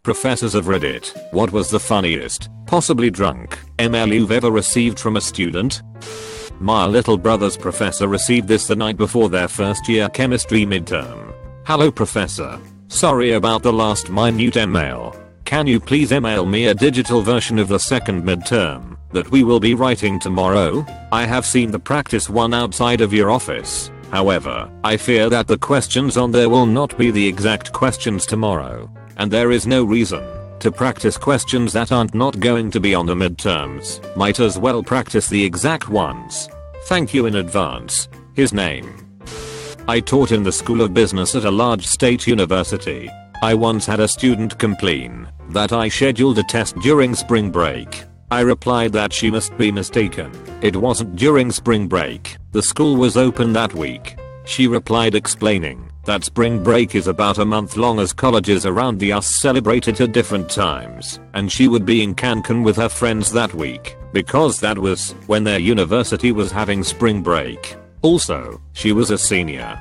Professors of Reddit, what was the funniest, possibly drunk, email you've ever received from a student? My little brother's professor received this the night before their first year chemistry midterm. Hello professor. Sorry about the last minute email. Can you please email me a digital version of the second midterm that we will be writing tomorrow? I have seen the practice one outside of your office. However, I fear that the questions on there will not be the exact questions tomorrow. And there is no reason to practice questions that aren't not going to be on the midterms. Might as well practice the exact ones. Thank you in advance. His name. I taught in the School of Business at a large state university. I once had a student complain that I scheduled a test during spring break. I replied that she must be mistaken. It wasn't during spring break. The school was open that week. She replied explaining that spring break is about a month long as colleges around the US celebrate it at different times, and she would be in Cancun with her friends that week because that was when their university was having spring break. Also, she was a senior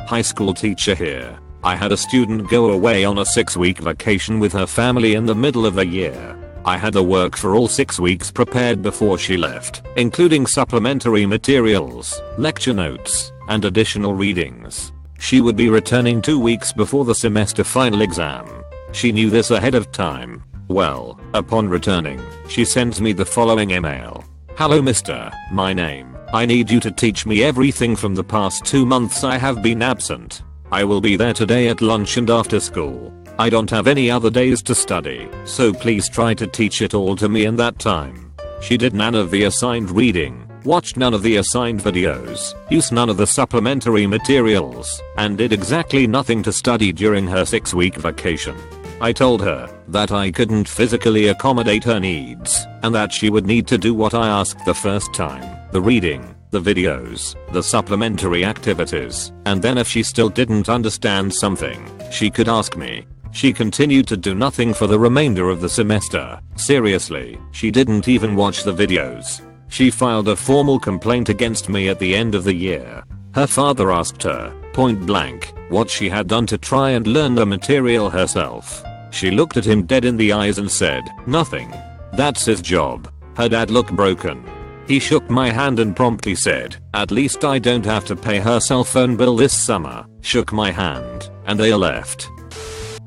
high school teacher here. I had a student go away on a 6-week vacation with her family in the middle of the year. I had the work for all 6 weeks prepared before she left, including supplementary materials, lecture notes, and additional readings. She would be returning 2 weeks before the semester final exam. She knew this ahead of time. Well, upon returning, she sends me the following email. Hello mister, my name. I need you to teach me everything from the past 2 months I have been absent. I will be there today at lunch and after school. I don't have any other days to study, so please try to teach it all to me in that time. She did none of the assigned reading, watched none of the assigned videos, used none of the supplementary materials, and did exactly nothing to study during her 6-week vacation. I told her that I couldn't physically accommodate her needs, and that she would need to do what I asked the first time, the reading, the videos, the supplementary activities, and then if she still didn't understand something, she could ask me. She continued to do nothing for the remainder of the semester. Seriously, she didn't even watch the videos. She filed a formal complaint against me at the end of the year. Her father asked her, point blank, what she had done to try and learn the material herself. She looked at him dead in the eyes and said, nothing. That's his job. Her dad looked broken. He shook my hand and promptly said, at least I don't have to pay her cell phone bill this summer, shook my hand, and they left.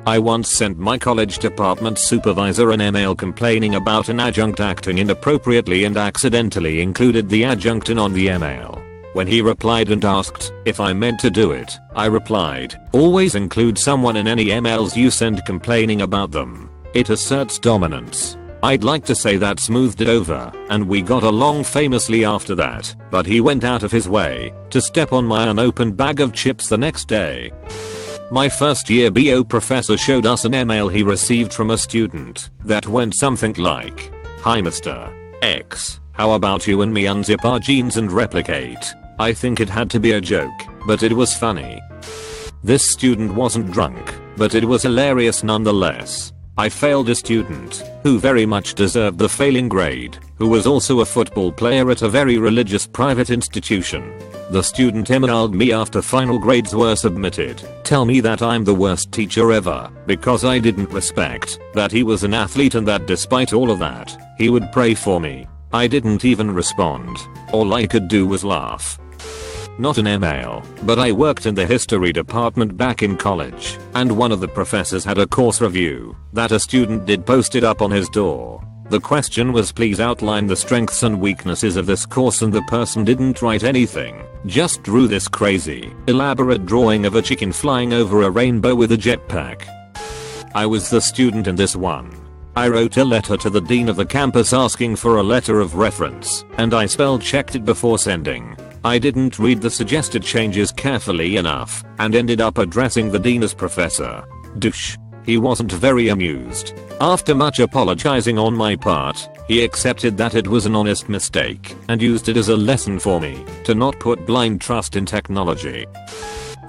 I once sent my college department supervisor an email complaining about an adjunct acting inappropriately and accidentally included the adjunct on the email. When he replied and asked if I meant to do it, I replied, always include someone in any emails you send complaining about them. It asserts dominance. I'd like to say that smoothed it over, and we got along famously after that, but he went out of his way to step on my unopened bag of chips the next day. My first year BO professor showed us an email he received from a student that went something like, hi Mr. X, how about you and me unzip our jeans and replicate? I think it had to be a joke, but it was funny. This student wasn't drunk, but it was hilarious nonetheless. I failed a student who very much deserved the failing grade, who was also a football player at a very religious private institution. The student emailed me after final grades were submitted, tell me that I'm the worst teacher ever because I didn't respect that he was an athlete and that despite all of that, he would pray for me. I didn't even respond. All I could do was laugh. Not an email, but I worked in the history department back in college, and one of the professors had a course review that a student did posted up on his door. The question was please outline the strengths and weaknesses of this course, and the person didn't write anything, just drew this crazy, elaborate drawing of a chicken flying over a rainbow with a jetpack. I was the student in this one. I wrote a letter to the dean of the campus asking for a letter of reference, and I spell checked it before sending. I didn't read the suggested changes carefully enough and ended up addressing the dean as Professor Douche. He wasn't very amused. After much apologizing on my part, he accepted that it was an honest mistake and used it as a lesson for me to not put blind trust in technology.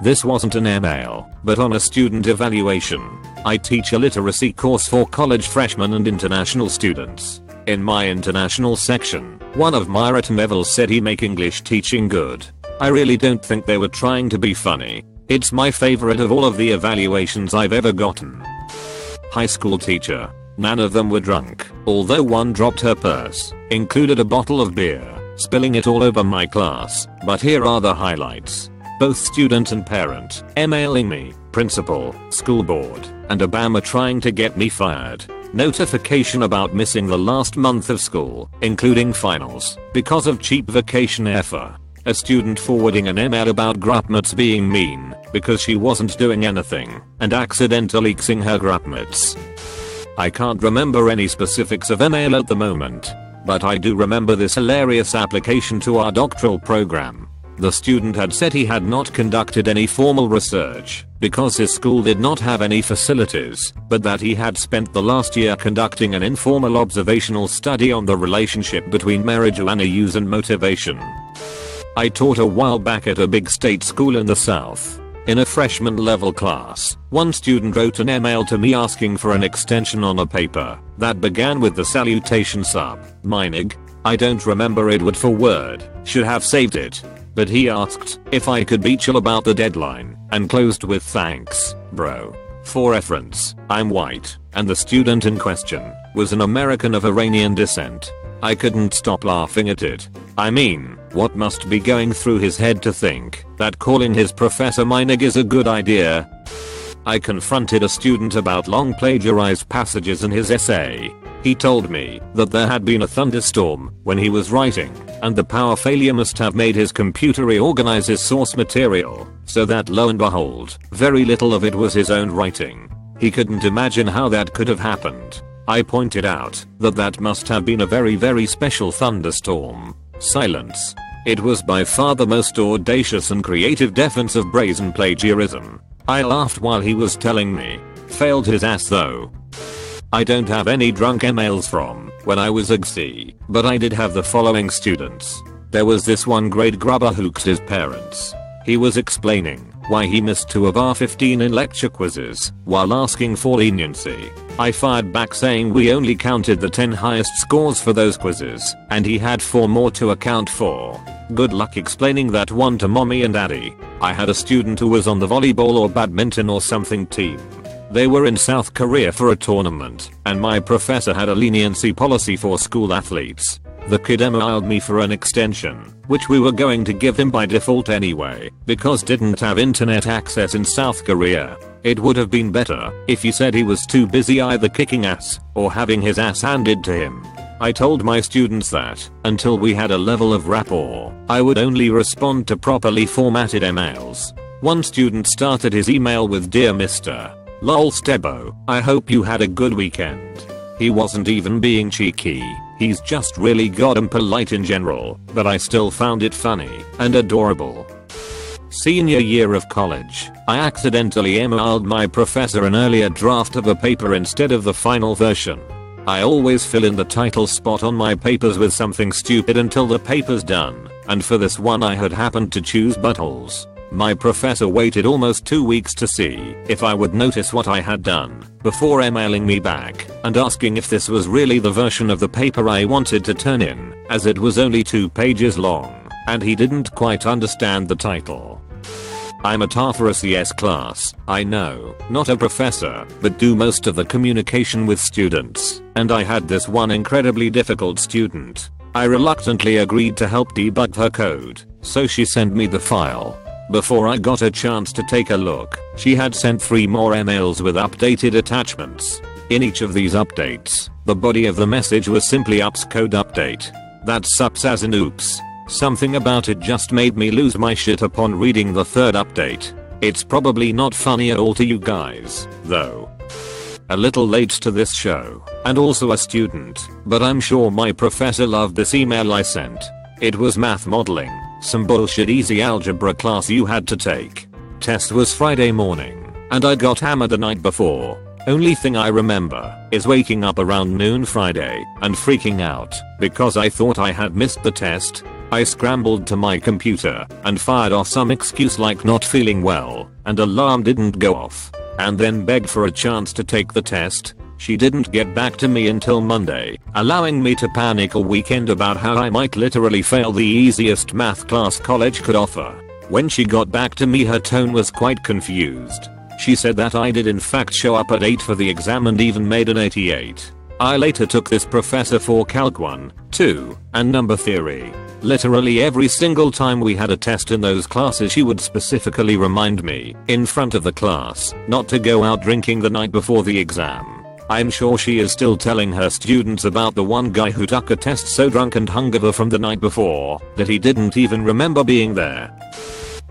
This wasn't an email, but on a student evaluation. I teach a literacy course for college freshmen and international students. In my international section, one of my written levels said he make English teaching good. I really don't think they were trying to be funny. It's my favorite of all of the evaluations I've ever gotten. high school teacher. None of them were drunk, although one dropped her purse, included a bottle of beer, spilling it all over my class. But here are the highlights. Both student and parent emailing me, principal, school board, and Obama trying to get me fired. Notification about missing the last month of school, including finals, because of cheap vacation airfare. A student forwarding an email about groupmates being mean because she wasn't doing anything and accidentally xing her groupmates. I can't remember any specifics of email at the moment, but I do remember this hilarious application to our doctoral program. The student had said he had not conducted any formal research because his school did not have any facilities, but that he had spent the last year conducting an informal observational study on the relationship between marijuana use and motivation. I taught a while back at a big state school in the South. In a freshman level class, one student wrote an email to me asking for an extension on a paper that began with the salutation sub, Meinig. I don't remember it word for word, should have saved it. But he asked if I could be chill about the deadline and closed with thanks, bro. For reference, I'm white, and the student in question was an American of Iranian descent. I couldn't stop laughing at it. I mean, what must be going through his head to think that calling his professor Meinig is a good idea? I confronted a student about long plagiarized passages in his essay. He told me that there had been a thunderstorm when he was writing, and the power failure must have made his computer reorganize his source material, so that lo and behold, very little of it was his own writing. He couldn't imagine how that could have happened. I pointed out that must have been a very special thunderstorm. Silence. It was by far the most audacious and creative defense of brazen plagiarism. I laughed while he was telling me. Failed his ass though. I don't have any drunk emails from when I was XC, but I did have the following students. There was this one grade grubber who hooked his parents. He was explaining why he missed 2 of our 15 in lecture quizzes while asking for leniency. I fired back saying we only counted the 10 highest scores for those quizzes, and he had 4 more to account for. Good luck explaining that one to mommy and daddy. I had a student who was on the volleyball or badminton or something team. They were in South Korea for a tournament, and my professor had a leniency policy for school athletes. The kid emailed me for an extension, which we were going to give him by default anyway, because didn't have internet access in South Korea. It would have been better if he said he was too busy either kicking ass or having his ass handed to him. I told my students that, until we had a level of rapport, I would only respond to properly formatted emails. One student started his email with "Dear Mr. Lol Stebo, I hope you had a good weekend." He wasn't even being cheeky, he's just really goddamn polite in general, but I still found it funny and adorable. Senior year of college, I accidentally emailed my professor an earlier draft of a paper instead of the final version. I always fill in the title spot on my papers with something stupid until the paper's done, and for this one I had happened to choose buttholes. My professor waited almost 2 weeks to see if I would notice what I had done before emailing me back and asking if this was really the version of the paper I wanted to turn in, as it was only 2 pages long and he didn't quite understand the title. I'm a tar for a CS class, I know, not a professor, but do most of the communication with students, and I had this one incredibly difficult student. I reluctantly agreed to help debug her code, so she sent me the file. Before I got a chance to take a look, she had sent 3 more emails with updated attachments. In each of these updates, the body of the message was simply "ups code update." That's ups as in oops. Something about it just made me lose my shit upon reading the 3rd update. It's probably not funny at all to you guys, though. A little late to this show, and also a student, but I'm sure my professor loved this email I sent. It was math modeling. Some bullshit easy algebra class you had to take. Test was Friday morning, and I got hammered the night before. Only thing I remember is waking up around noon Friday and freaking out because I thought I had missed the test. I scrambled to my computer and fired off some excuse like not feeling well, and alarm didn't go off, and then begged for a chance to take the test. She didn't get back to me until Monday, allowing me to panic all weekend about how I might literally fail the easiest math class college could offer. When she got back to me, her tone was quite confused. She said that I did in fact show up at 8 for the exam and even made an 88. I later took this professor for Calc 1, 2, and number theory. Literally every single time we had a test in those classes she would specifically remind me, in front of the class, not to go out drinking the night before the exam. I'm sure she is still telling her students about the one guy who took a test so drunk and hungover from the night before that he didn't even remember being there.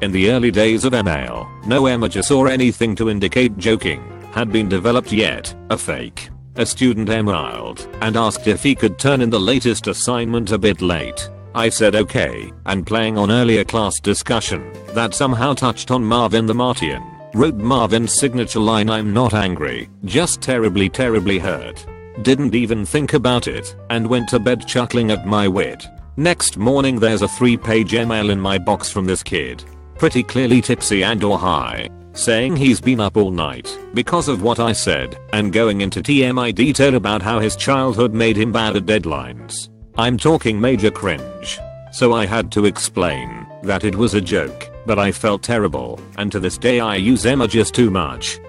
In the early days of email, no emojis or anything to indicate joking had been developed yet. A fake. A student emailed and asked if he could turn in the latest assignment a bit late. I said okay, and playing on earlier class discussion that somehow touched on Marvin the Martian, wrote Marvin's signature line, "I'm not angry, just terribly hurt." Didn't even think about it and went to bed chuckling at my wit. Next morning there's a 3-page email in my box from this kid, pretty clearly tipsy and or high, saying he's been up all night because of what I said and going into TMI detail about how his childhood made him bad at deadlines. I'm talking major cringe. So I had to explain that it was a joke, but I felt terrible, and to this day I use emojis too much.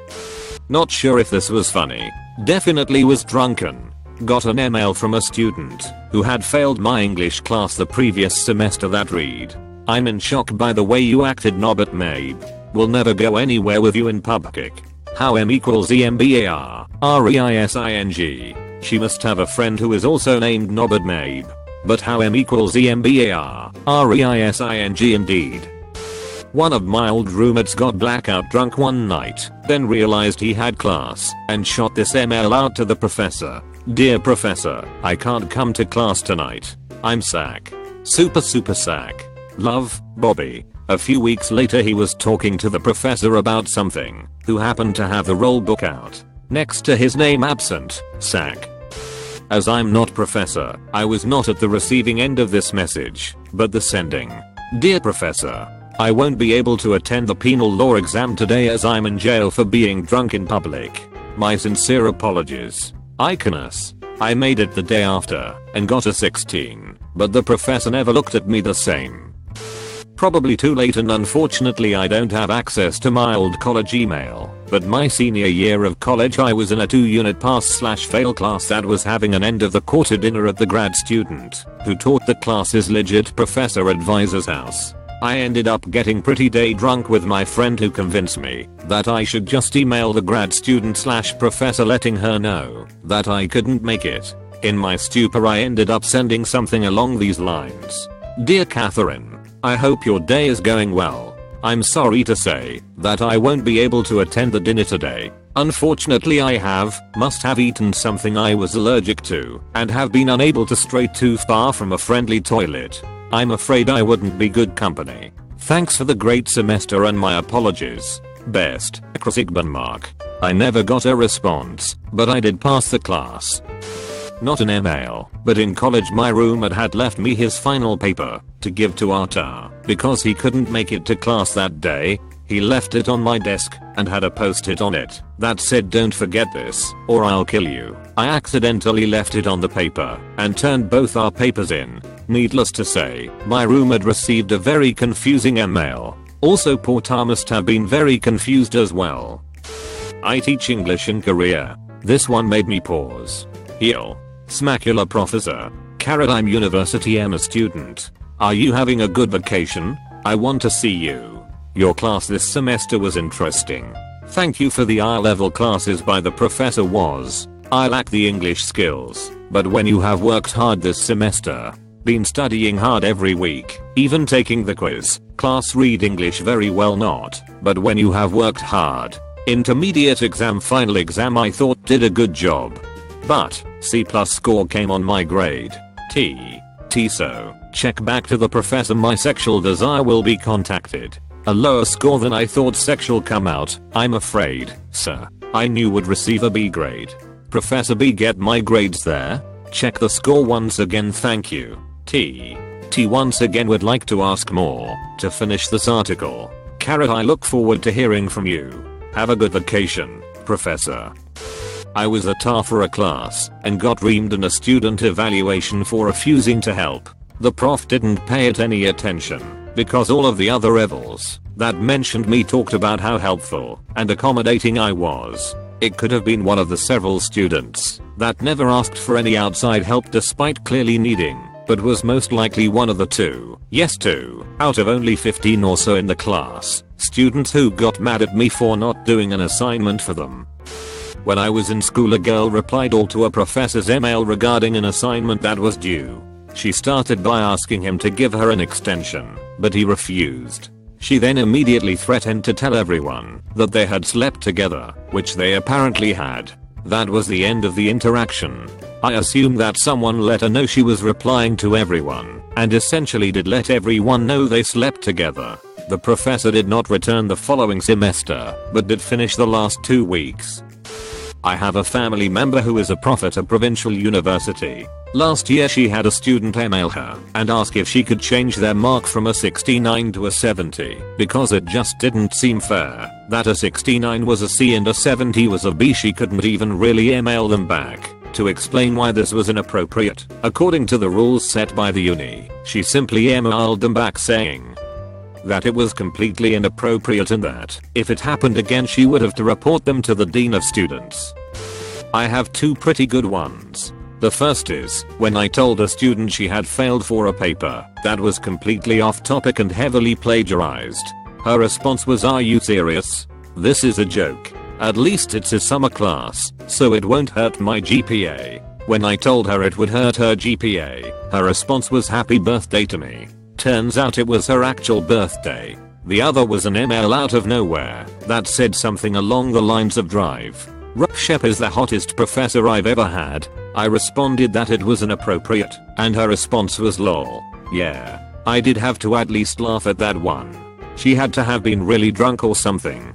Not sure if this was funny. Definitely was drunken. Got an email from a student who had failed my English class the previous semester that read, "I'm in shock by the way you acted, Nobbert Mabe. Will never go anywhere with you in public. How M equals EMBAR, REISING. She must have a friend who is also named Nobbert Mabe. But how M equals EMBAR, REISING indeed." One of my old roommates got blackout drunk one night, then realized he had class and shot this email out to the professor. "Dear Professor, I can't come to class tonight. I'm sack. Super sack. Love, Bobby." A few weeks later he was talking to the professor about something, who happened to have the roll book out. Next to his name absent, sack. As I'm not professor, I was not at the receiving end of this message, but the sending. "Dear Professor, I won't be able to attend the penal law exam today as I'm in jail for being drunk in public. My sincere apologies. Iconus. I made it the day after and got a 16, but the professor never looked at me the same. Probably too late, and unfortunately I don't have access to my old college email, but my senior year of college I was in a 2-unit pass/fail class that was having an end of the quarter dinner at the grad student who taught the class's legit professor advisor's house. I ended up getting pretty day drunk with my friend who convinced me that I should just email the grad student/professor letting her know that I couldn't make it. In my stupor I ended up sending something along these lines. "Dear Catherine, I hope your day is going well. I'm sorry to say that I won't be able to attend the dinner today. Unfortunately I must have eaten something I was allergic to and have been unable to stray too far from a friendly toilet. I'm afraid I wouldn't be good company. Thanks for the great semester and my apologies. Best, Mark." I never got a response, but I did pass the class. Not an email, but in college my roommate had left me his final paper to give to Arta because he couldn't make it to class that day. He left it on my desk and had a post-it on it that said, "Don't forget this or I'll kill you." I accidentally left it on the paper and turned both our papers in. Needless to say, my roommate received a very confusing email. Also Porta must have been very confused as well. I teach English in Korea. This one made me pause. Heal. Smacular Professor. Carrot, I'm University M a student. Are you having a good vacation? I want to see you. Your class this semester was interesting. Thank you for the I-level classes by the professor was. I lack the English skills, but when you have worked hard this semester, been studying hard every week, even taking the quiz, class read English very well not, but when you have worked hard, intermediate exam final exam I thought did a good job. But, C+ score came on my grade. So, check back to the professor, my sexual desire will be contacted. A lower score than I thought sexual come out, I'm afraid, sir. I knew would receive a B grade. Professor B, get my grades there. Check the score once again, thank you. T once again would like to ask more to finish this article. Carrot, I look forward to hearing from you. Have a good vacation, Professor. I was a tar for a class and got reamed in a student evaluation for refusing to help. The prof didn't pay it any attention because all of the other revels that mentioned me talked about how helpful and accommodating I was. It could have been one of the several students that never asked for any outside help despite clearly needing, but was most likely one of the two out of only 15 or so in the class students who got mad at me for not doing an assignment for them. When I was in school, a girl replied all to a professor's email regarding an assignment that was due. She started by asking him to give her an extension, but he refused. She then immediately threatened to tell everyone that they had slept together, which they apparently had. That was the end of the interaction. I assume that someone let her know she was replying to everyone, and essentially did let everyone know they slept together. The professor did not return the following semester, but did finish the last 2 weeks. I have a family member who is a prof at a provincial university. Last year she had a student email her and ask if she could change their mark from a 69 to a 70 because it just didn't seem fair that a 69 was a C and a 70 was a B. She couldn't even really email them back to explain why this was inappropriate according to the rules set by the uni. She simply emailed them back saying that it was completely inappropriate and that if it happened again she would have to report them to the dean of students. I have 2 pretty good ones. The first is when I told a student she had failed for a paper that was completely off topic and heavily plagiarized. Her response was, "Are you serious? This is a joke. At least it's a summer class, so it won't hurt my GPA." When I told her it would hurt her GPA, her response was, "Happy birthday to me." Turns out it was her actual birthday. The other was an email out of nowhere that said something along the lines of "Drive. Shep is the hottest professor I've ever had." I responded that it was inappropriate, and her response was "lol. Yeah, I did have to at least laugh at that one. She had to have been really drunk or something,